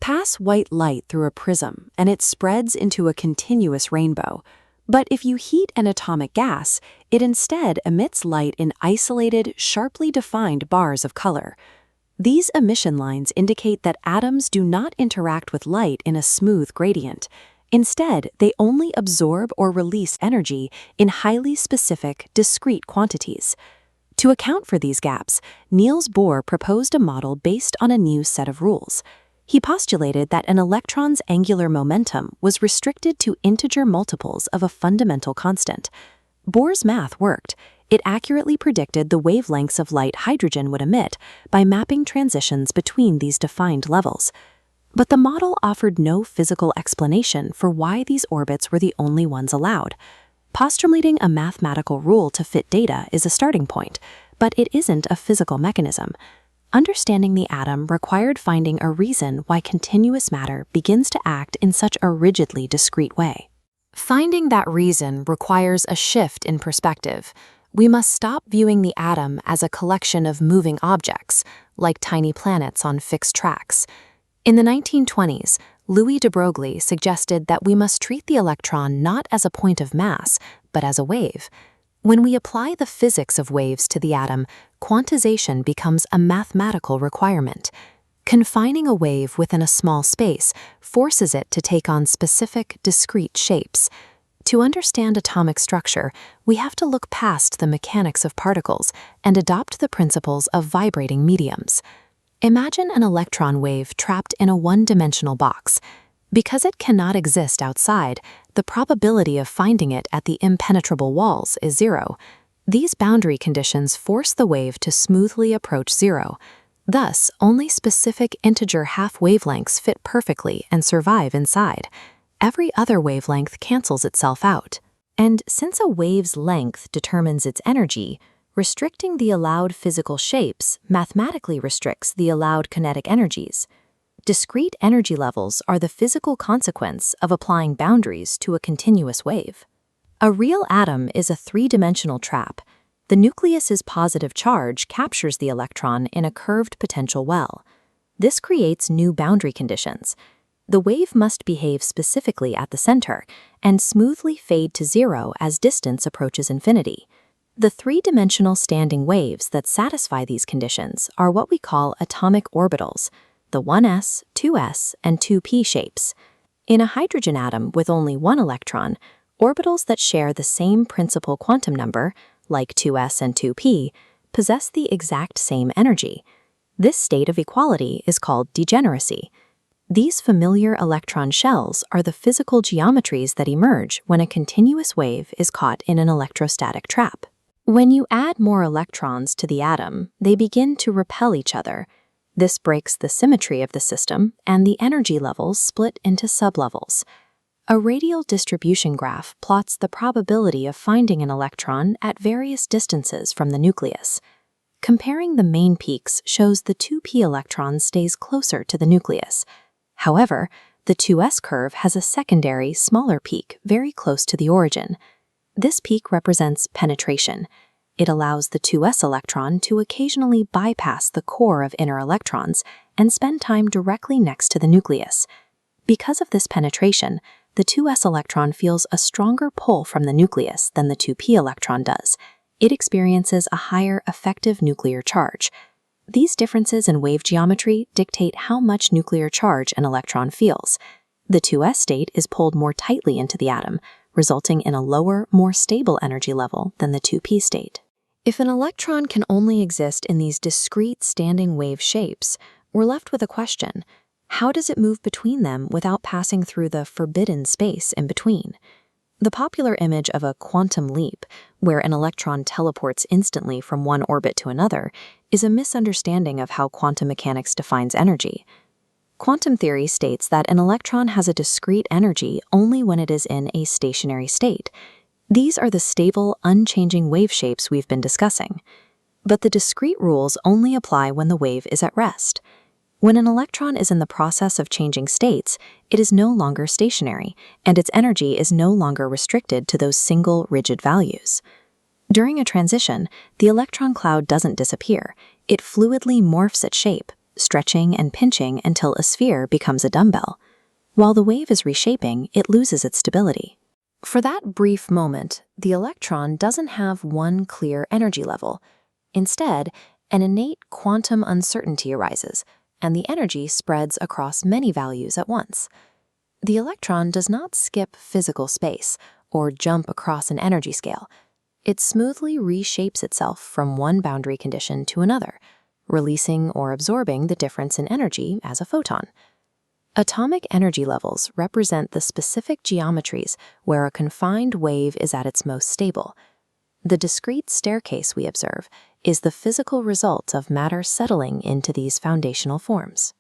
pass white light through a prism and it spreads into a continuous rainbow. But if you heat an atomic gas, it instead emits light in isolated, sharply defined bars of color. These emission lines indicate that atoms do not interact with light in a smooth gradient. Instead, they only absorb or release energy in highly specific, discrete quantities. To account for these gaps, Niels Bohr proposed a model based on a new set of rules. He postulated that an electron's angular momentum was restricted to integer multiples of a fundamental constant. Bohr's math worked. It accurately predicted the wavelengths of light hydrogen would emit by mapping transitions between these defined levels. But the model offered no physical explanation for why these orbits were the only ones allowed. Postulating a mathematical rule to fit data is a starting point, but it isn't a physical mechanism. Understanding the atom required finding a reason why continuous matter begins to act in such a rigidly discrete way. Finding that reason requires a shift in perspective. We must stop viewing the atom as a collection of moving objects, like tiny planets on fixed tracks. In the 1920s, Louis de Broglie suggested that we must treat the electron not as a point of mass, but as a wave. When we apply the physics of waves to the atom, quantization becomes a mathematical requirement. Confining a wave within a small space forces it to take on specific, discrete shapes. To understand atomic structure, we have to look past the mechanics of particles and adopt the principles of vibrating mediums. Imagine an electron wave trapped in a one-dimensional box. Because it cannot exist outside, the probability of finding it at the impenetrable walls is zero. These boundary conditions force the wave to smoothly approach zero. Thus, only specific integer half wavelengths fit perfectly and survive inside. Every other wavelength cancels itself out. And since a wave's length determines its energy, restricting the allowed physical shapes mathematically restricts the allowed kinetic energies. Discrete energy levels are the physical consequence of applying boundaries to a continuous wave. A real atom is a three-dimensional trap. The nucleus's positive charge captures the electron in a curved potential well. This creates new boundary conditions. The wave must behave specifically at the center and smoothly fade to zero as distance approaches infinity. The three-dimensional standing waves that satisfy these conditions are what we call atomic orbitals, the 1s, 2s, and 2p shapes. In a hydrogen atom with only one electron, orbitals that share the same principal quantum number, like 2s and 2p, possess the exact same energy. This state of equality is called degeneracy. These familiar electron shells are the physical geometries that emerge when a continuous wave is caught in an electrostatic trap. When you add more electrons to the atom, they begin to repel each other. This breaks the symmetry of the system, and the energy levels split into sublevels. A radial distribution graph plots the probability of finding an electron at various distances from the nucleus. Comparing the main peaks shows the 2p electron stays closer to the nucleus. However, the 2s curve has a secondary, smaller peak very close to the origin. This peak represents penetration. It allows the 2s electron to occasionally bypass the core of inner electrons and spend time directly next to the nucleus. Because of this penetration, the 2s electron feels a stronger pull from the nucleus than the 2p electron does. It experiences a higher effective nuclear charge. These differences in wave geometry dictate how much nuclear charge an electron feels. The 2s state is pulled more tightly into the atom, resulting in a lower, more stable energy level than the 2p state. If an electron can only exist in these discrete standing wave shapes, we're left with a question. How does it move between them without passing through the forbidden space in between? The popular image of a quantum leap, where an electron teleports instantly from one orbit to another, is a misunderstanding of how quantum mechanics defines energy. Quantum theory states that an electron has a discrete energy only when it is in a stationary state. These are the stable, unchanging wave shapes we've been discussing. But the discrete rules only apply when the wave is at rest. When an electron is in the process of changing states, it is no longer stationary, and its energy is no longer restricted to those single, rigid values. During a transition, the electron cloud doesn't disappear. It fluidly morphs its shape, stretching and pinching until a sphere becomes a dumbbell. While the wave is reshaping, it loses its stability. For that brief moment, the electron doesn't have one clear energy level. Instead, an innate quantum uncertainty arises, and the energy spreads across many values at once. The electron does not skip physical space or jump across an energy scale. It smoothly reshapes itself from one boundary condition to another, releasing or absorbing the difference in energy as a photon. Atomic energy levels represent the specific geometries where a confined wave is at its most stable. The discrete staircase we observe is the physical result of matter settling into these foundational forms.